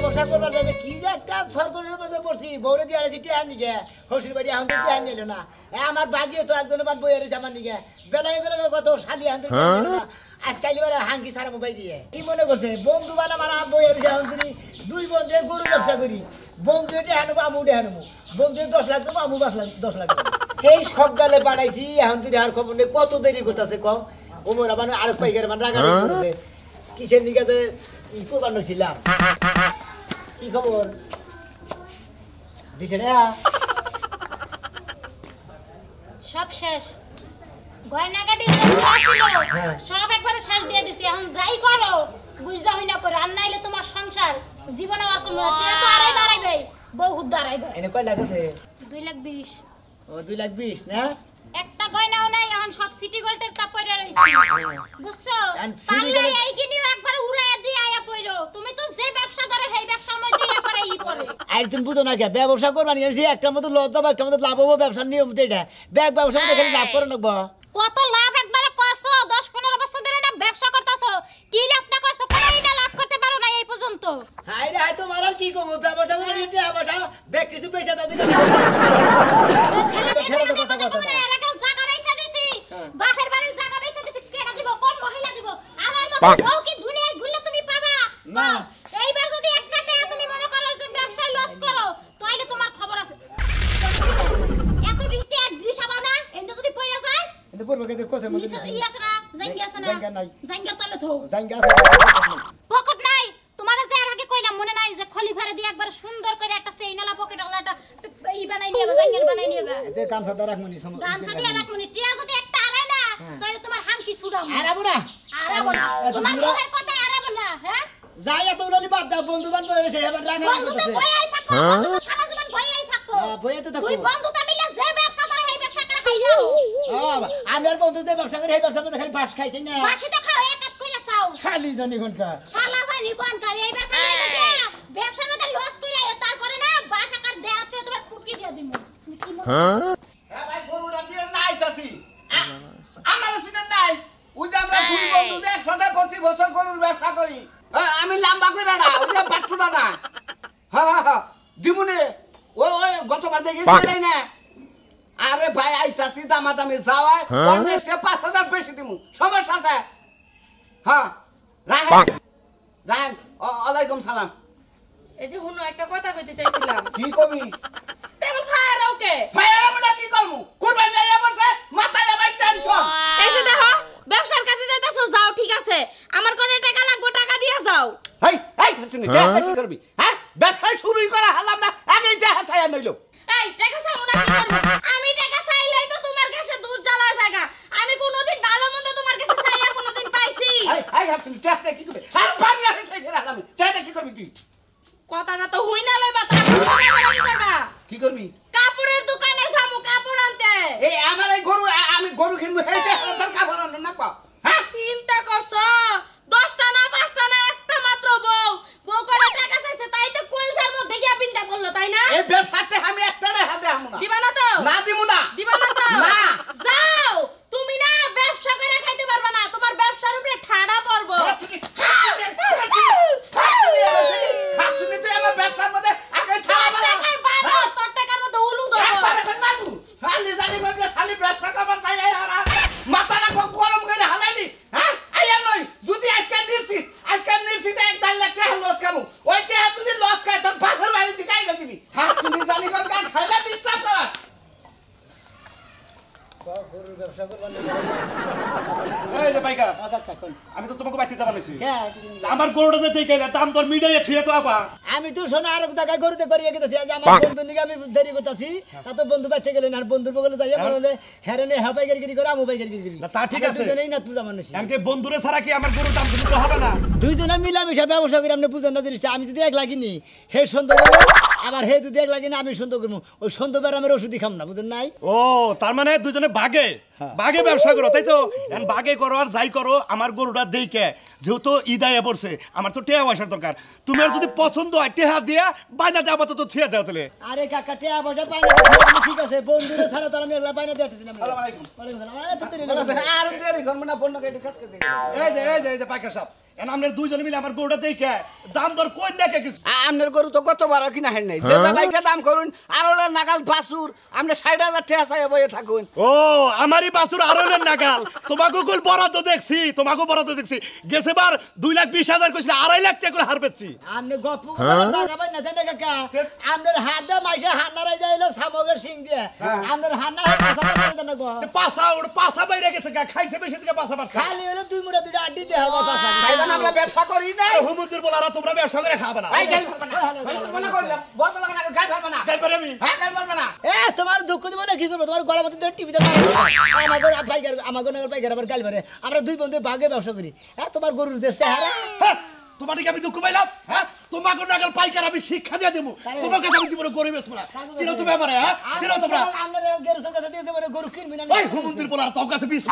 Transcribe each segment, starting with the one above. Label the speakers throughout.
Speaker 1: ব্যবসা করবার যাইতে কি যে একটা সরকারের মধ্যে পড়ছি বউরে দিয়ে আছি টিয়া নিগে হসির বাড়ি এখন তো টিয়া নিল না আমার বাগিয়ে তো একজনের বাদ বই রয়েছে আমার নিগে বেলায় করে কত শালি এখন টিয়া নিল না আজকাল এবার হাঙ্কি সারা মোবাইল দিয়ে কি মনে করছে বন্ধু বানা মারা বই রয়েছে এখন তুমি দুই বন্ধু গরু ব্যবসা করি বন্ধু এটা হানবো আমু উঠে হানবো বন্ধু 10 লাখ দেবো আমু 10 লাখ এই সব গালে পাঠাইছি এখন তুই আর খবর নেই কত দেরি করতেছে কম ওমর আবার আরেক পাইকার মানে রাগা করতেছে কিসের নিকে ই করবার ছিলাম কি খবর দিছে রে
Speaker 2: সব শেষ গয়নাগাটি যত আসিল সব একবারে শেষ দিয়ে দিছি এখন যাই করো বুঝা হই না করে আর নাইলে তোমার সংসার জীবনে আর কোনো তুই তো আড়াই দাঁড়াইবে বহুত দাঁড়াইবে
Speaker 1: এনে কয় লাগছে
Speaker 2: 2,20,000
Speaker 1: ও 2,20,000 না
Speaker 2: একটা গয়নাও নাই এখন সব সিটি গোল্ডের তা পড়ে রইছে বুঝছো পারলে এই কিনিও একবার উড়ায় দিয়ে আয়া পড়ো তুমি তো যে ব্যবসা করে সেই ব্যবসার মধ্যে একবারে ই পড়ে
Speaker 1: আর তুমি বুঝো না কে ব্যবসা করবা নিয়ে যে একটা মতো লস দাও একটা মতো লাভ হবে ব্যবসার নিয়ম তো এটা ব্যাগ ব্যবসা মধ্যে খালি লাভ করে নাকবা
Speaker 2: কত লাভ একবারে করছো 10-15 বছর ধরে না ব্যবসা করতাছো কি লাভটা করছো কোনই না লাভ করতে পারো না এই পর্যন্ত
Speaker 1: হাই রে হাই তোমার আর কি কম ব্যবসা করে নিতে ব্যবসা ব্যাগ কিছু পয়সা দাও দিলে ছেলে তো কথা কথা না
Speaker 2: এর আগে জায়গা পয়সা দিছি বাপের বাড়ির জায়গা পয়সা দিছি কেডা দিব কোন মহিলা দিব আমার মত বউ কি দুনিয়ায় ঘুরলে তুমি পাবা
Speaker 1: না
Speaker 2: এইবার যদি একটা টাকা তুমি মনে করো যে ব্যবসায় লস করো তাইলে তোমার খবর আছে এত রীতি আর দিশাবা না এন্ড যদি পয়সা যায়
Speaker 1: কিন্তু পূর্ব কেতে কোসের মধ্যে
Speaker 2: ই আছে না জাঙ্গি আছে না
Speaker 1: জাঙ্গা নাই
Speaker 2: জাঙ্গার তলে থো
Speaker 1: জাঙ্গা আছে
Speaker 2: পকেট নাই তোমার যে এর আগে কইলাম মনে নাই যে খলিফারে দিয়ে একবার সুন্দর করে একটা সেইনালা পকেট আলা একটা ই বানাই নিবা জাঙ্গার বানাই নিবা
Speaker 1: এতে কামসা দা রাখমনি সম
Speaker 2: গামছা দিয়ে রাখমনি টিয়া যদি একটা আড়াই না তাহলে তোমার হাঙ্কি ছুড়াম
Speaker 1: আরাবো না
Speaker 2: আরাবো না তোমার মুখের কথা আরাবো না হ্যাঁ
Speaker 1: যাই এত উলালি বাদ দাও বন্ধু বান্ধব হইছে এবার রাগা
Speaker 2: বন্ধু তো ভয়ই থাকো বন্ধু তো সারা জীবন ভয়ই থাকো
Speaker 1: ভয়ে তো থাকো
Speaker 2: তুই বন্ধু তো মিলে যে ব্যবসা করে সেই ব্যবসা করে খাইলো
Speaker 1: আমি আর বন্ধুদের ব্যবসা করে এই ব্যবসার মধ্যে খালি বাস খাইতে না
Speaker 2: বাসি তো খাও এক এক কইরা তাও
Speaker 1: খালি জানি কোনটা
Speaker 2: শালা জানি কোন কাল এইবার খালি এটা ব্যবসার মধ্যে লস কইরা তারপরে না বাস আকার দেরাত করে তোমার পুটকি দিয়া দিমু
Speaker 3: হ্যাঁ ভাই গরুটা দিয়ে নাইতাছি আমার সিনে নাই ওই যে আমরা দুই বন্ধু যে একসাথে প্রতি বছর গরুর ব্যবসা করি আমি লম্বা করে না ওই যে বাচ্চুটা না হ্যাঁ দিমুনে ওই গতবার দেখেছি না আরে ভাই আইতাছি দামাদামি যাওয়ায় অন্য সে 5,000 বেশি দিমু সমস্যা আছে হ্যাঁ রাহেন ওয়ালাইকুম সালাম
Speaker 4: এই যে হুনো একটা কথা কইতে চাইছিলাম
Speaker 3: কি কবি
Speaker 4: তেমন ফায়ার ওকে
Speaker 3: ফায়ার আমরা কি করমু কুরবানি আইয়া পড়ছে মাথায় আবার টেনশন
Speaker 4: এই যে দেখো ব্যবসার কাছে যাইতাছো যাও ঠিক আছে আমার কোনে টাকা লাগবে টাকা দিয়া যাও
Speaker 3: হেই হাসিনি টাকা কি করবি হ্যাঁ ব্যবসা শুরুই করা হলাম না আগে টাকা চাইয়া নইলো
Speaker 4: এই টাকা চামু না কি করব আমি টাকা চাইলেই তো তোমার কাছে দূর জ্বালা জায়গা আমি কোনোদিন ভালো মন্দ তোমার কাছে চাইয়া কোনোদিন পাইছি
Speaker 3: হাসিনি টাকা কি করবি আর পানি আমি চাইতে রাখলাম টাকা কি করবি তুই
Speaker 4: কথাটা তো হই না লইবা তা কি করবা
Speaker 3: কি করবি
Speaker 4: কাপড়ের দোকানে যামু কাপড় আনতে
Speaker 3: এই আমার এই গরু আমি গরু কিনবো হেইতে তোর কাপড় আনলো না পা হ্যাঁ
Speaker 4: চিন্তা করছো 10টা না 5টা না একটা মাত্র বউ করে টাকা চাইছে তাই তো কলসার মধ্যে গিয়া পিনটা পড়লো তাই না
Speaker 3: এই ব্যবসাতে আমি একটা টাকা দেবো না
Speaker 4: দিবা না তো
Speaker 3: না দিমু না
Speaker 4: দিবা না তো
Speaker 3: না
Speaker 4: যাও তুমি না ব্যবসা করে খাইতে পারবা না তোমার ব্যবসার উপরে ঠাডা পড়বো
Speaker 3: হাসিনি তুই আমার ব্যবসার মধ্যে আগে ঠাড়া
Speaker 4: টাকায় বানো তোর টাকার মধ্যে উলু দেবো
Speaker 3: একবারে মারবো খালি জানি করে খালি ব্যবসা করবার তাই আর মাথাটা গরম করে হালাইলি হ্যাঁ আইয়া নই যদি আজকে নির্সিতে 1.5 লাখ টাকা লস খাবো ওই টাকা যদি লস খাই তোর বাপের বাড়ি থেকে আইগা দিবি হ্যাঁ তুমি জানি করে গান খাইলা ডিস্টার্ব করা
Speaker 1: গরুর ব্যবসা করবা
Speaker 5: এই যে পাইকা আমি তো তোমাকে বাইতে যাবা নাইছি আমার গরুটা যে দেই কইলা দাম তোর মিডিয়া থুয়ে তো আপা
Speaker 1: আমি তো শোনা আরেক জায়গায় গরুতে করিয়ে গেতেছি আজ আমার বন্ধু নিকে আমি দেরি করতেছি তা তো বন্ধু বাইতে গেলেন আর বন্ধুর বগলে যাই আমার হলে হেরেনে হাবাই গিরি করে আমু বাই গিরি
Speaker 5: না তা ঠিক আছে
Speaker 1: দুজনেই না তুই জামান নিছি
Speaker 5: এমকে বন্ধুরে ছাড়া কি আমার গরুর দাম কিছু হবে না
Speaker 1: দুইজনে মিলামিশা ব্যবসা করি আপনি বুঝেন না জিনিসটা আমি যদি এক লাগিনি হে সন্দেহ করবো আবার হে যদি এক লাগিনি আমি সন্দেহ করবো ওই সন্দেহ বেরামের ওষুধই খাম না বুঝেন নাই
Speaker 5: ও তার মানে দুজনে ভাগে ভাগে ব্যবসা করো তাই তো এখন ভাগে করো আর যাই করো আমার গরুটা দেইকে যেহেতু ইদায় পড়ছে আমার তো টেয়া পয়সার দরকার তুমি আর যদি পছন্দ হয় টেহা দিয়া বাইনা দেওয়া আপাতত থুয়ে দাও তাহলে
Speaker 1: আরে কাকা টেয়া পয়সা পাই না ঠিক আছে বন্ধুরে ছাড়া তো আমি এগুলা পাই না দিতেছি না
Speaker 3: আসসালামু আলাইকুম
Speaker 1: ওয়ালাইকুম সালাম আরে তো তেরি
Speaker 3: আর দেরি করব না ফোন করে কাজ করতে
Speaker 5: এই যে পাইকার সাহেব এন আমরা দুইজনে মিলে আমার গরুটা দেখে দাম দর কই না কে কিছু
Speaker 3: আপনার গরু তো কত বড় কিনা হেন নাই যে বাইকে দাম করুন আর ওলা নাগাল বাছুর আপনি 60,000 টাকা চাই বইয়ে থাকুন
Speaker 5: ও আমারই বাছুর আরলের নাগাল তোমাকে কল বরাদ্দ দেখছি তোমাকে বরাদ্দ দেখছি গেছে বার 2,20,000 কইছিল 2.5 লাখ টাকা করে হার পেছি
Speaker 1: আপনি গপ্প করে জাগাবেন না দেন কাকা আপনার হাত দা মাইসে হান্নারাই যাইলো সামগের সিং দিয়ে আপনার হান্না পাছা করে দেন গো
Speaker 5: পাছা বাইরে গেছে গা খাইছে বেশি থেকে পাছা পারছে
Speaker 1: খালি হলো দুই মুড়া দুইটা আড্ডি দেওয়া হয় পাছা
Speaker 3: ভাইজান আমরা ব্যবসা করি না
Speaker 5: হুমুদের বলারা তোমরা ব্যবসা করে খাবে না
Speaker 3: ভাই গাল পারবে না মনে করলাম বড় লাগা না গাল পারবে না
Speaker 5: গাল পারে আমি
Speaker 3: হ্যাঁ গাল পারবে না
Speaker 1: এ তোমার দুঃখ দিব না কি করবো তোমার গলা মধ্যে টিভিতে আমাদের নগর পাইকার আবার গাল মারে আমরা দুই বন্ধু ভাগে ব্যবসা করি হ্যাঁ তোমার গরুর যে চেহারা
Speaker 5: হ্যাঁ, তোমার দিকে আমি দুঃখ পাইলাম হ্যাঁ তোমাকে নাগাল পাইকার আমি শিক্ষা দিয়ে দেবো তোমাকে আমি জীবনে গরিব বেসবো না চিনো তুমি আমারে হ্যাঁ চিনো তোমরা
Speaker 1: গরুর কাছে দিয়ে দেবো গরু কিনবি না
Speaker 5: ওই হুমুদের বলারা তোর কাছে 20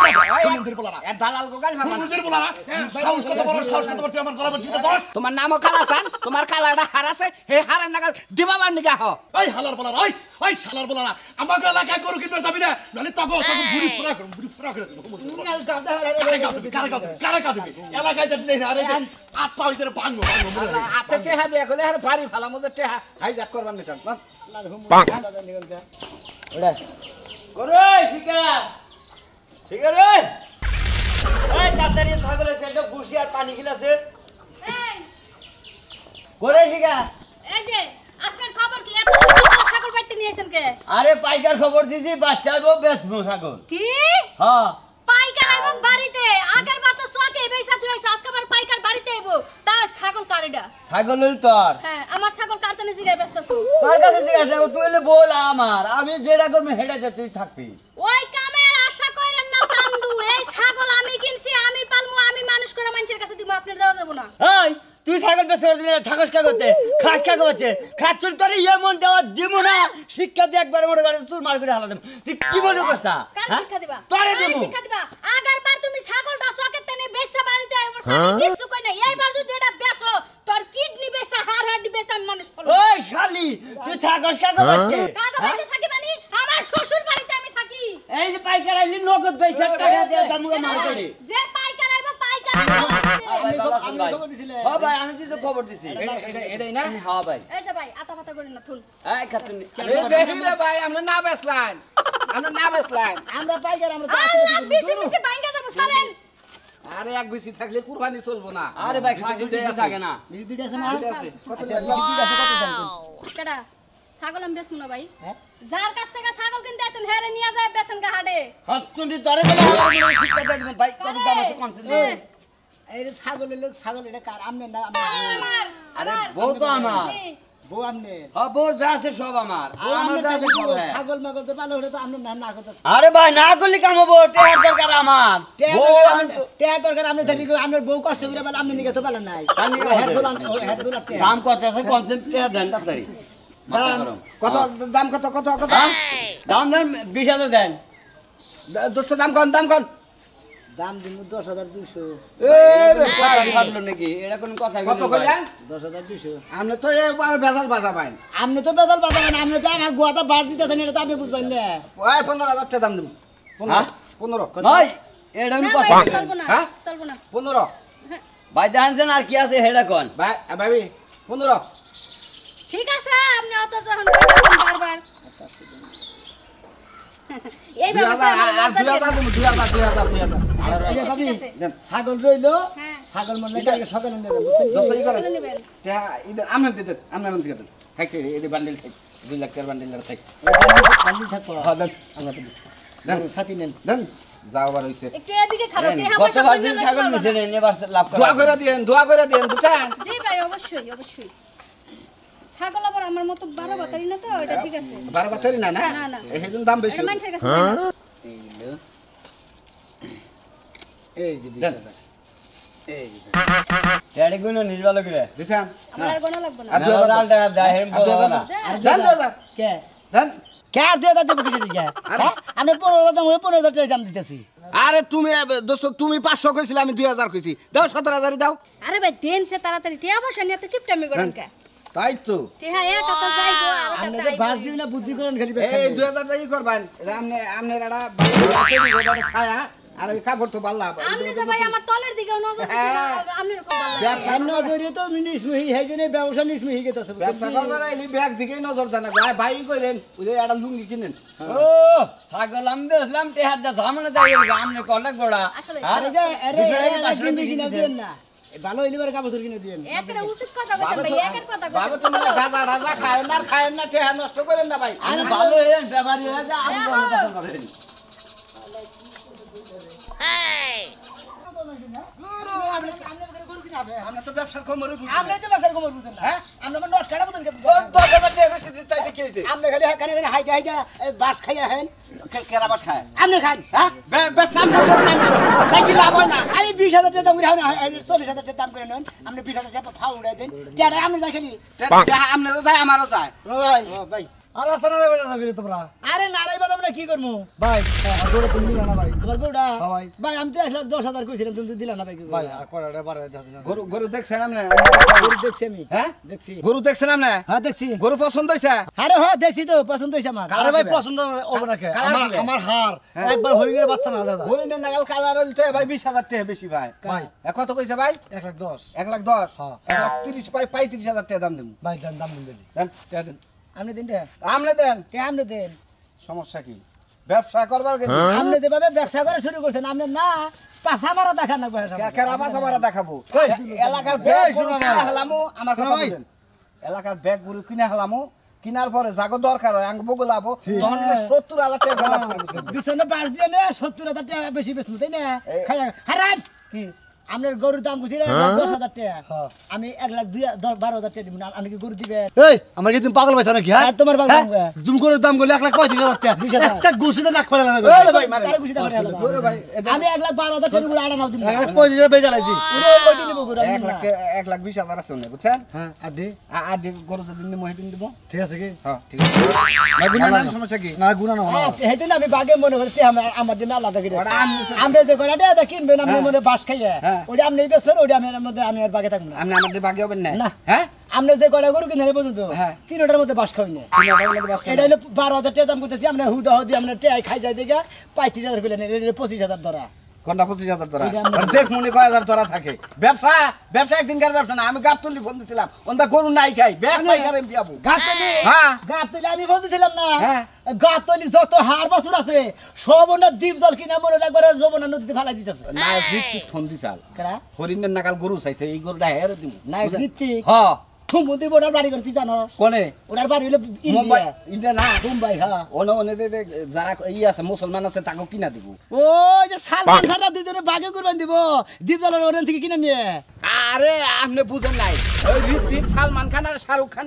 Speaker 5: হুমুদের বলারা
Speaker 3: এ দালাল গো গাল পারবে না
Speaker 5: হুমুদের বলারা সাহস কত বড় তুই আমার গলা মধ্যে ধর
Speaker 3: তোমার নামও কালাসান তোমার কালাটা হারাছে হে হারার নাগাল দিবাবার নিগা হ
Speaker 5: ওই হালার বলারা ওই শালার বলারা আমাকে এলাকায় গরু কিনবে যাবি না নালে তগো বুড়ি ফুরা করে দেবো কারা দিবি এলাকায় যাবি না আরে আট পা ভিতরে ভাঙবো
Speaker 3: হাতে টেহা দিয়ে গেলে আর ভারী ভালো মতো টেহা হাইজাক করবার নিতাম
Speaker 6: ওরে শিকার শিকার রে এই তাড়াতাড়ি ছাগলের সেটা ঘুষি আর পানি গিলাছে
Speaker 2: এই
Speaker 6: ওরে শিকার
Speaker 2: এই যে আপনার খবর কি এত সকালে ছাগল বাইতে নিয়েছেন কে
Speaker 6: আরে পাইকার খবর দিছি বাচ্চা বউ বেসমু ছাগল
Speaker 2: কি
Speaker 6: হ্যাঁ
Speaker 2: পাইকার এবং বাড়িতে আগের বার তো সোকে বেইসা তুই আইছ আজকে আবার পাইকার বাড়িতে আইবো তা ছাগল কারেডা
Speaker 6: ছাগল হইল তোর
Speaker 2: হ্যাঁ আমার ছাগল কাটতে নি জিগায় ব্যস্তছো
Speaker 6: তোর কাছে জিজ্ঞাসা করো, তুই এলে বল আমার আমি যেটা করবো হেঁটে তুই থাকবি
Speaker 2: ওই কামের আশা কইরেন না চান্দু এই ছাগল আমি কিনছি আমি পালমু আমি মানুষ করে মানুষের কাছে দিব আপনার দেওয়া যাব না
Speaker 6: এই তুই ছাগল বেচে দিলে থাকস কা করতে খাস কা করতে খাচ্ছুর তোর এমন দেওয়া দিব না শিক্ষা দিয়ে একবার মনে করে চুর মার করে হালা দেব তুই কি মনে করছা
Speaker 2: কার শিক্ষা দিবা
Speaker 6: তোরে
Speaker 2: কার
Speaker 6: দেব
Speaker 2: শিক্ষা দিবা আগেরবার তুমি ছাগলটা সকেট টেনে বেচা বাড়িতে আইবো ছাগল কিছু কই না এইবার যদি এটা বেচো তোর কিডনি বেচা হাড় বেচা আমি মানুষ ফলো
Speaker 6: ওই শালি তুই থাকস কা করতে
Speaker 2: কাকা বাড়িতে থাকি মানে আমার শ্বশুর বাড়িতে আমি থাকি
Speaker 6: এই যে পাইকার আইলি নগদ পয়সা টাকা দিয়ে দামুগা মার করে
Speaker 2: যে পাইকার আইবো পাইকার
Speaker 6: হ্যাঁ ভাই আমি তো খবর দিছি
Speaker 3: এটাই না
Speaker 6: হ্যাঁ ভাই
Speaker 2: এই যে ভাই আতা পাতা করেন না থুল
Speaker 6: এই খাতুন
Speaker 3: দেখি রে ভাই আমরা না বেসলাম
Speaker 1: আমরা পাইকার আমরা
Speaker 2: আল্লাহ বিসি বিসি বাইঙ্গা যাবো ছাড়েন
Speaker 3: আরে এক বেশি থাকলে কুরবানি চলবো না
Speaker 6: আরে ভাই খাসি দিতে থাকে না
Speaker 1: বিজি দুইটা আছে না
Speaker 3: দুইটা আছে।
Speaker 1: আচ্ছা বিজি দুইটা আছে কত চান
Speaker 2: কেডা ছাগল আমি বেচমু না ভাই
Speaker 1: হ্যাঁ?
Speaker 2: যার কাছ থেকে ছাগল কিনতে আসেন হেরে নিয়ে যায় বেচেন গা হাড়ে
Speaker 6: হাতচুন্ডি তোরে বলে আমার শিক্ষা দিয়ে দিবেন ভাই কত দাম আছে কনসেন্ট
Speaker 1: এই যে ছাগলের লোক ছাগল এটা কার আমনে না
Speaker 2: আমার
Speaker 6: আরে বউ তো আমার
Speaker 1: বউ আমনে
Speaker 6: হ্যাঁ বউ যা আছে সব আমার বউ আমার যা আছে সব হ্যাঁ।
Speaker 1: ছাগল মাগল তো ভালো হলে তো আমনে না করতে
Speaker 6: আরে ভাই না করলে কাম হবো টেহার দরকার আমার বউ আমি তো-
Speaker 1: টেয়া দরকার আমনে থাকি আমনের বউ কষ্ট করে বলে আমনে নিকে তো পালেন নাই
Speaker 6: কার নিকে পালেন?
Speaker 1: হেড দোলা টেয়া
Speaker 6: দাম কত আছে কনসেন্ট টেহার দেন তাড়াতাড়ি মাথা গরম
Speaker 3: কত দাম কত
Speaker 6: হ্যাঁ? দাম দেন 20,000 দেন
Speaker 3: দোস্ত দাম কন
Speaker 1: দাম দিন 10,200
Speaker 3: এ রে
Speaker 6: কথা ভাবলো নাকি এটা কোন কথা
Speaker 3: কত
Speaker 6: বলি ভাই?
Speaker 3: কইলেন
Speaker 1: 10,200
Speaker 3: আপনি তো এবার বেজাল বাজা পাইন
Speaker 1: আমনে তো বেদল বাজাবেন আমনে তো আমার গোয়াটা বাড় দিতেছেন এটা তো আপনি বুঝবেন না
Speaker 3: ওই 15,000 টাকা দাম দেব
Speaker 6: হ্যাঁ?
Speaker 3: 15
Speaker 6: ভাই এটা আমি
Speaker 2: না
Speaker 6: কথা
Speaker 2: ভাই
Speaker 6: বলি।
Speaker 2: চলবো না
Speaker 3: হ্যাঁ?
Speaker 2: চলবো না
Speaker 3: 15
Speaker 6: ভাই জানছেন আর কি আছে হেডা কোন
Speaker 3: ভাই ভাবি 15
Speaker 2: ঠিক আছে আপনি অত যখন কইতাছেন বারবার এই বাবা
Speaker 3: 2000
Speaker 1: এই যে ভাবি
Speaker 2: ঠিক আছে।
Speaker 1: ছাগল রইলো
Speaker 2: হ্যাঁ।
Speaker 1: ছাগল মরলে কালকে সকালে নিয়ে যাবেন বুঝছেন
Speaker 3: দোস্ত ই করে
Speaker 2: বলে নেবেন
Speaker 3: আপনার দিতে থাকতে এই বান্ডিল থাক 2 লাখ টাকার বান্ডিল থাক
Speaker 1: কালকে থাকবো
Speaker 3: হ্যাঁ দেন আমরা
Speaker 1: দেন সাথী নেন
Speaker 3: দেন যাও বার হইছে
Speaker 2: একটু এদিকে খালো টেহা
Speaker 6: কত
Speaker 2: পয়সা
Speaker 6: বাজে
Speaker 2: কইলে
Speaker 6: ছাগল
Speaker 2: লাগবে
Speaker 6: মিশে
Speaker 2: না।
Speaker 6: এবার লাভ
Speaker 3: দোয়া
Speaker 6: করা
Speaker 3: করে দিয়েন বুঝছেন
Speaker 2: জি ভাই অবশ্যই অবশ্যই ছাগল আবার আমার মতো 12 বাতারি না তো এটা ঠিক আছে
Speaker 3: 12 বাতারি না
Speaker 2: না, না।
Speaker 3: এইজন্য দাম বেশি
Speaker 2: এটা মানুষের কাছে যায় না।
Speaker 1: এই যে 20,000 এই যে
Speaker 6: ড্যাডি গুলো নির্বাল করে
Speaker 3: দিছেন
Speaker 2: আমার আর গোনা লাগবে না
Speaker 3: আর
Speaker 6: না ডাল টাকা দেয় হেম বলা না
Speaker 1: আর
Speaker 3: দেন দাদা
Speaker 1: কে
Speaker 3: দেন
Speaker 1: কে আর 2000 দেব কিছু দিকে আমি 15,000 দাম 15,000 টাকা দাম দিতেছি
Speaker 3: আরে তুমি দোস্ত তুমি 500 কইছিলে আমি 2000 কইছি দাও 17,000 দাও
Speaker 2: আরে ভাই দেন সে তাড়াতাড়ি টেহা পয়সা নিয়ে তো কিপটামি করেন কে
Speaker 3: তাই তো
Speaker 2: টেহা এক হাতে যাই গো আর
Speaker 1: আপনি
Speaker 2: হাতে
Speaker 1: তো বাস দিন না বুদ্ধি করেন খালি
Speaker 3: এই 2000 টাকা ই করবেন আমনে এটা ছায়া আর ওই কাপড় তো ভালো
Speaker 2: আপনি যে ভাই আমার তলের দিকেও নজর দিছেন আপনি এরকম ভালো লাগে
Speaker 1: সামনে জড়ি তো নিসমিহি হেজনে ব্যবসা নিসমিহি গেতাছে
Speaker 3: ব্যবসা করবার আইলি ব্যাগ দিকেই নজর দেন ভাই ভাই কইলেন ওই যে একটা লুঙ্গি কিনেন
Speaker 6: ও ছাগল আমি বেসলাম টেহার দা জামানা যাই আমনে অনেক বড়
Speaker 2: আসলে
Speaker 1: আরে যে আরে গিন্দি কিনা দেন না ভালো হইলিবার কাপড় কিনে দেন
Speaker 2: একটা উচিত কথা কইছেন ভাই একের কথা
Speaker 3: বাবা
Speaker 2: কইছেন
Speaker 3: তুমি গাজা রাজা খায়েন না টেহা নষ্ট করেন না ভাই
Speaker 6: আমি ভালো হইলেন ব্যাপারী হয়ে যা আমি বড় কথা করেন
Speaker 3: আমরা তো ব্যবসার খবরে বুঝি
Speaker 1: আমরা তো বাসার কোমর বুঝেন না
Speaker 3: হ্যাঁ?
Speaker 1: আমরা নট কাটা বুঝেন
Speaker 3: ও 10,000 টাকা বেশি দিতে চাইছে কি হইছে
Speaker 1: আমরা খালি কানে কানে হাইটা হাইটা বাস খাইয়া হেন
Speaker 3: কেরা বাস খায়
Speaker 1: আপনি খান
Speaker 3: হ্যাঁ ব্যবসা করতে না তাই কি লাভ হয় না
Speaker 1: আমি 20,000 টাকা দাম করে না 40,000 টাকা দাম করে নেন আপনি 20,000 টাকা ফাউ উড়াই দেন টাকা আপনি যাই খালি
Speaker 3: আপনারও যায় আমারও যায়
Speaker 1: ভাই ভাই
Speaker 7: আর রাস্তা না যাবে না গেলে তোমরা
Speaker 1: আরে নারাই বাদাম না কি করবো
Speaker 7: ভাই গোড়ে তুমি না ভাই
Speaker 1: তোমার গোটা
Speaker 7: ভাই।
Speaker 1: ভাই আমি তো 1,10,000 কইছিলাম তুমি তো দিলা না ভাই কি
Speaker 7: ভাই আর কড়াটা বাড়াই দাও
Speaker 3: গরু গরু দেখছেন আপনি
Speaker 1: গরু দেখছি আমি
Speaker 3: হ্যাঁ
Speaker 1: দেখছি
Speaker 3: গরু দেখছেন আপনি
Speaker 1: হ্যাঁ দেখছি
Speaker 3: গরু পছন্দ হইছে
Speaker 1: আরে হ্যাঁ দেখছি তো পছন্দ হইছে আমার
Speaker 7: আরে ভাই পছন্দ হবে না কে
Speaker 3: কালার
Speaker 7: আমার
Speaker 3: দিবে।
Speaker 7: আমার হার একবার হরিণের বাচ্চা না দাদা
Speaker 3: হরিণের নাগাল কালার হইতে ভাই 20,000 টাকা বেশি ভাই
Speaker 7: ভাই।
Speaker 3: কত কইছে ভাই
Speaker 7: 1,10,000
Speaker 3: 1,10,000
Speaker 7: হ্যাঁ।
Speaker 3: 1,30 পাই 35,000 টাকা দাম দেন
Speaker 7: ভাই দাম দাম দিন দিবি
Speaker 3: দেন টাকা দেন
Speaker 1: আপনি দিন রে
Speaker 3: আমনে দেন
Speaker 1: কে আপনি দেন
Speaker 3: সমস্যা কি ব্যবসা করবার গেলে
Speaker 1: আপনি যেভাবে ব্যবসা করে শুরু করছেন আপনি না পাছা মারা দেখান না ব্যবসা
Speaker 3: কেরা মাছ আমরা দেখাবো এলাকার
Speaker 7: এই,
Speaker 3: ব্যাগ
Speaker 7: শোনো
Speaker 3: গরু
Speaker 7: ভাই।
Speaker 3: কিনা হলামো আমার কথা
Speaker 7: ভাই।
Speaker 3: বলেন এলাকার ব্যাগ গরু কিনা হলামো কিনার পরে যাগো দরকার হয় আঙ্গ বগলাবো তখন 70,000 টাকা লাভ করবো
Speaker 1: বিছানা পাশ দিয়ে নে 70,000 টাকা বেশি বেচমু তাই না খাইয়া হারান
Speaker 3: কি
Speaker 1: আপনার গরুর দাম কইছি 10,000 টাকা
Speaker 7: হ্যাঁ।
Speaker 1: আমি 1,12,000 টাকা দিব না আপনি কি গরু দিবেন
Speaker 7: এই আমার কি তুমি পাগল পাইছো নাকি হ্যাঁ
Speaker 1: আর তোমার পাগল
Speaker 7: হ্যাঁ?
Speaker 1: পাগল।
Speaker 7: তুমি করে দাম বলে 1,35,000 টাকা
Speaker 1: 20,000
Speaker 7: একটা গুছিতে নাক ফেলা না
Speaker 3: ওরে ভাই মারে
Speaker 1: তারে খুশি টাকা হলো
Speaker 3: ওরে ভাই
Speaker 1: আমি 1,12,000 টাকা গরু আড়া নাও দিব
Speaker 7: 1,35,000 বেজা লাইছি
Speaker 1: ওই দিন নিব গরু আমি
Speaker 3: 1,20,000 আছে না বুঝছেন
Speaker 7: হ্যাঁ আর দে
Speaker 3: আর গরু যদি নিমো সেদিন দিব
Speaker 7: ঠিক আছে কি
Speaker 3: হ্যাঁ ঠিক আছে না গুনা নাম সমস্যা কি
Speaker 7: না গুনা না
Speaker 1: হেতে না আমি বাগে মনে করছি আমার জন্য আলাদা করে
Speaker 3: ওটা আমি-
Speaker 1: আমরা যে গলাটা কিনবেন আপনি মনে বাস খাইয়া
Speaker 3: হ্যাঁ।
Speaker 1: ওটা আপনি বেচছেন ওটা আমি এর মধ্যে আমি আর বাগে থাকবো না
Speaker 3: আপনি আমাদের ভাগে হবেন না
Speaker 1: না।
Speaker 3: হ্যাঁ
Speaker 1: আপনি যে গলা গরু কিনে পর্যন্ত
Speaker 3: হ্যাঁ।
Speaker 1: 3টার মধ্যে বাস খাই না এটা হলো 12,000 টাকা দাম করতেছি আমরা হুদা হুদি আমরা টেয়াই খাই যাই দেখা 35,000 করে নেন এটা 25,000 ধরা
Speaker 3: কোনটা 25,000 ধরা
Speaker 1: এটা আমরা-
Speaker 3: দেখ মনে কয় হাজার ধরা থাকে ব্যবসা একদিনকার ব্যবসা না আমি গাছ তুলি ফোন দিছিলাম ওন্দা গরু নাই খাই ব্যাগ পাই কারে বিয়াবো
Speaker 1: গাতলি
Speaker 3: হ্যাঁ।
Speaker 1: গাতলি আমি বলতেছিলাম না
Speaker 3: হ্যাঁ।
Speaker 1: গাতলি যত হার বছর আছে সব না দ্বীপ জল কিনা মনে একবারে যমুনা নদীতে ফেলাই দিতেছে
Speaker 3: না ভিত্তিক ফোন দিছাল
Speaker 1: কারা
Speaker 3: হরিণের নাকাল গরু চাইছে এই গরুটা হেরে দিব
Speaker 1: না ভিত্তিক
Speaker 3: হ্যাঁ
Speaker 1: মুদি ওনার বাড়ি করছি জানো
Speaker 3: কোনে
Speaker 1: ওনার বাড়ি হলো
Speaker 3: মুম্বাই
Speaker 1: ইন্ডিয়া
Speaker 3: ইন্ডিয়া না
Speaker 1: মুম্বাই হ্যাঁ
Speaker 3: ওনে যারা আছে মুসলমান আছে তাকে কিনা দিব
Speaker 1: ওই যে সালমান খানরা দুজনে বাগে কুরবান দিব দীপজলের ওখান থেকে কিনে নিয়ে
Speaker 3: আরে আপনি বুঝেন নাই ওই ঋতিক সালমান খান আর শাহরুখ খান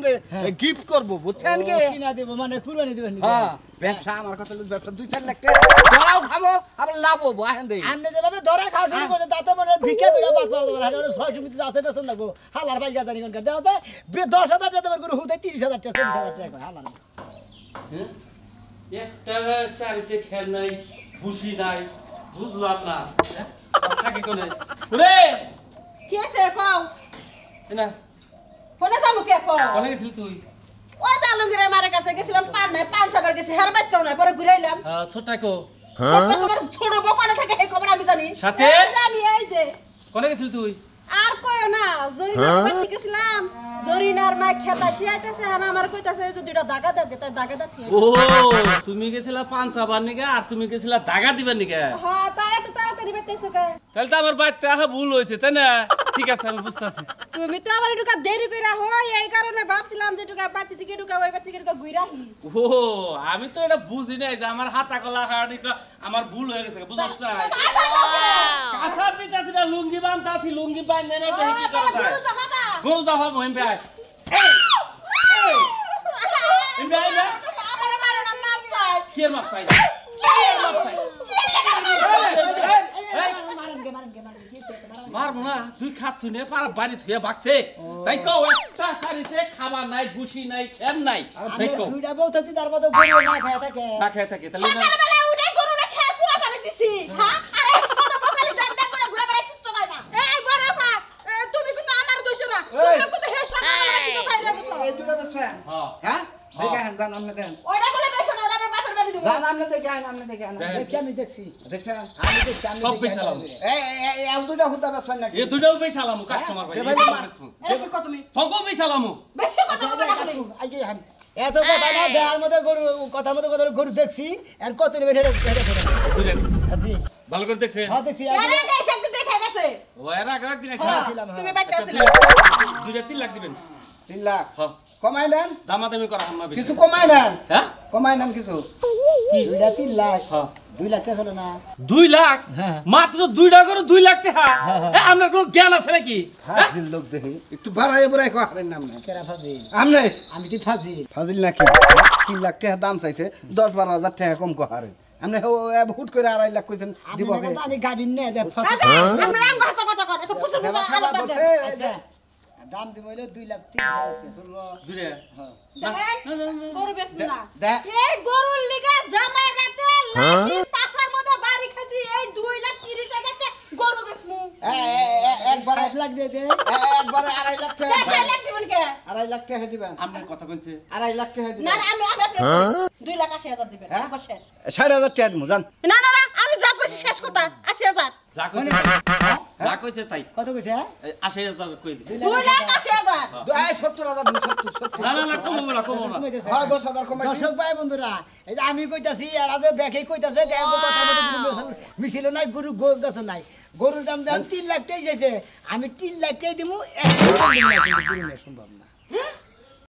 Speaker 3: গিফট করবো বুঝছেন কি
Speaker 1: কিনা দিব মানে কুরবানি দিবেন
Speaker 3: হ্যাঁ ব্যবসা আমার কথা হলো ব্যবসা 2-4 লাখ টাকা ধরাও খাবো আবার লাভ হবো আহেন দেই
Speaker 1: আপনি যেভাবে ধরা খাওয়া শুরু করছে তাতে মানে ভিক্ষা করে বাদ পাওয়া যাবে না 600 মিনিট আছে বেতন লাগবো হালার পাই গাছ জানি কোন দেওয়া যায় 10,000 টাকা দেবার করে হুতে 30,000 টাকা 40,000 টাকা হালার
Speaker 8: একটা চারিতে খেল নাই খুশি নাই বুঝলাম না থাকে কোনে ওরে
Speaker 4: কি আছে কও
Speaker 8: না
Speaker 4: ফোনে যাবো কে কও
Speaker 8: কোনে গেছিলি তুই
Speaker 4: ওই জালুঙ্গিরের মারে কাছে গেছিলাম পান নাই পান সাবার গেছি হের বাইতো নাই পরে ঘুরাইলাম
Speaker 8: ছোটাকো
Speaker 4: ছোট্ট তোমার ছোট বকনে থাকে এই খবর আমি জানি
Speaker 8: সাথে?
Speaker 4: এই যে আমি এই যে
Speaker 8: কোনে গেছিলি তুই
Speaker 4: আর কয় না জরিনার বাড়িতে গেছিলাম জরিনার মা খেতা শিয়াইতেছে হানা আমার কইতাছে এই যে দুইটা দাগা দাও তাই দাগা দাও ঠিক
Speaker 8: ও তুমি গেছিলা পান চাবার নিগা আর তুমি গেছিলা দাগা দিবার নিগা
Speaker 4: হ্যাঁ তাই এত তাড়াতাড়ি বেতেছো কে
Speaker 8: তাহলে তো আমার বাড়িতে আসা ভুল হয়েছে তাই না ঠিক আছে আমি বুঝতেছি
Speaker 4: তুমি তো আবার একটু দেরি কইরা হয় এই কারণে ভাবছিলাম যে টুকা বাড়ি থেকে টুকা ওই বাড়ি থেকে টুকা ঘুরাহি
Speaker 8: ও আমি তো এটা বুঝি নাই যে আমার হাতা কলা হাড়ি আমার ভুল হয়ে গেছে বুঝছ না কাঁচার দিতেছি না লুঙ্গি বাঁধতাছি লুঙ্গি বাঁধে না দেখি কি করা যায় গরু দাফা মহিম ভাই কি মাপ চাই মারবো না তুই খাচ্ছ নে পার বাড়ি থুয়ে ভাগছে তাই কও একটা শাড়িতে খাবার নাই গুছি নাই খেম নাই তাই কও
Speaker 1: দুইটা বউ থাকতে তার মধ্যে গরু না খায় থাকে
Speaker 8: না খেয়ে থাকে তাহলে না-
Speaker 4: সকালবেলা উঠে গরুরে খের পুরা পানি দিছি হ্যাঁ আরে ছোট বকালি ডাক ডাক করে ঘুরে বেড়াই কিচ্ছু পাই না এই বড় মা তুমি কিন্তু আমার দোষ না তুমি কিন্তু হে সকালবেলা কিন্তু বাইরে গেছো
Speaker 3: এই দুটো ব্যবসা
Speaker 8: হ্যাঁ
Speaker 3: হ্যাঁ দেখে হেন জান আপনি দেন
Speaker 4: ওইটা বলে বেশ না ওটা আমার বাপের বাড়ি দিব
Speaker 3: জান আমনে দেখে আইন আমনে দেখে আইন
Speaker 1: দেখছি আমি দেখছি
Speaker 3: দেখছেন
Speaker 1: আমি দেখছি আমি
Speaker 8: সব
Speaker 1: দেখছি,
Speaker 8: বেচালাম।
Speaker 3: এই দুইটা হুতা বেচছেন নাকি
Speaker 8: এ দুইটাও বেচালামু কাস্টমার ভাই
Speaker 3: এ ভাই,
Speaker 4: এটা কি কত তুমি
Speaker 8: থকো বেচালামু
Speaker 4: বেশি কথা বলতে না তুমি
Speaker 1: আইকে হান এত কথা না দেওয়ার মতো গরু কথার মতো কথা গরু দেখছি আর কত নেবে হেডে
Speaker 8: দুইটা
Speaker 1: জি
Speaker 8: ভালো করে দেখছেন
Speaker 1: হ্যাঁ দেখছি
Speaker 4: আরে এসে একটু দেখে গেছে
Speaker 8: ও এর আগে একদিন আছে
Speaker 1: হ্যাঁ, ছিলাম,
Speaker 4: তুমি
Speaker 1: হ্যাঁ।
Speaker 4: বাইতে আসলে
Speaker 8: দুইটা 3 লাখ দিবেন
Speaker 3: 3 লাখ
Speaker 8: হ্যাঁ
Speaker 3: কমাই দেন
Speaker 8: দামাদামি করা হাম্মা বেশি
Speaker 3: কিছু কমাই দেন
Speaker 8: হ্যাঁ
Speaker 3: কমাই দেন কিছু
Speaker 1: 2 লাখ
Speaker 8: হ্যাঁ
Speaker 1: 2 লাখ টাকা ছিল না
Speaker 8: 2 লাখ মাত্র 2টা করে 2 লাখ টাকা আপনার কোনো জ্ঞান আছে নাকি
Speaker 3: ফাজিল লোক দেখি একটু বাড়াই বাড়াই করেন নাম না
Speaker 1: কেরা ফাজিল
Speaker 3: আমনে
Speaker 1: আমি তো ফাজিল
Speaker 3: ফাজিল নাকি 3 লাখ টাকা দাম চাইছে 10-12 হাজার টাকা কম কহারে আমনে হুট করে 2.5 লাখ কইছেন দিব কে
Speaker 1: আমি গাবিন নে যে ফাজিল
Speaker 4: আচ্ছা আমরা আঙ্গ হাতে কথা কর এত ফুসুর ফুসুর আলো বাদ দে
Speaker 1: আচ্ছা দাম দিব হইলো 2 লাখ 30 টাকা শুনবো
Speaker 8: দুইটা
Speaker 4: দেখেন গরু বেশ না
Speaker 3: দে-
Speaker 4: এই গরুর লিগা জামাই রাতে লাঠি পাছার মধ্যে বাড়ি খাইছি এই 2,30,000 টাকা গরু বেচমু
Speaker 3: একবারে
Speaker 1: 60 লাখ দিয়ে দে
Speaker 3: একবারে 2.5 লাখ টাকা
Speaker 4: দেশে লাখ দিবেন কে
Speaker 3: 2.5 লাখ টাকা দিবেন
Speaker 8: আপনার কথা কইছে
Speaker 3: 2.5 লাখ টাকা
Speaker 4: না
Speaker 3: দিবেন
Speaker 4: না আমি আপনার 2,80,000 দিবেন
Speaker 3: হ্যাঁ?
Speaker 4: আমার শেষ
Speaker 3: 60,000 টাকা দিমু জান
Speaker 4: না না না আমি যা কইছি শেষ কথা 80,000
Speaker 8: যা কইছে তাই যা কইছে তাই
Speaker 1: কত কইছে
Speaker 8: 80,000 কই দিছে
Speaker 4: 2,80,000
Speaker 3: 70,000 দিন 70
Speaker 8: না না না কমবো না কমবো না
Speaker 3: হ্যাঁ 10,000 কমাই দিন।
Speaker 1: দর্শক ভাই বন্ধুরা এই যে আমি কইতাছি আর আগে ব্যাকে কইতাছে কথা মতো মিছিল নাই গরু গোস গাছ নাই গরুর দাম 3 লাখ টাই যাইছে আমি 3 লাখ টাই দিমু 1 লাখ দিমু না কিন্তু গরু নেই সম্ভব না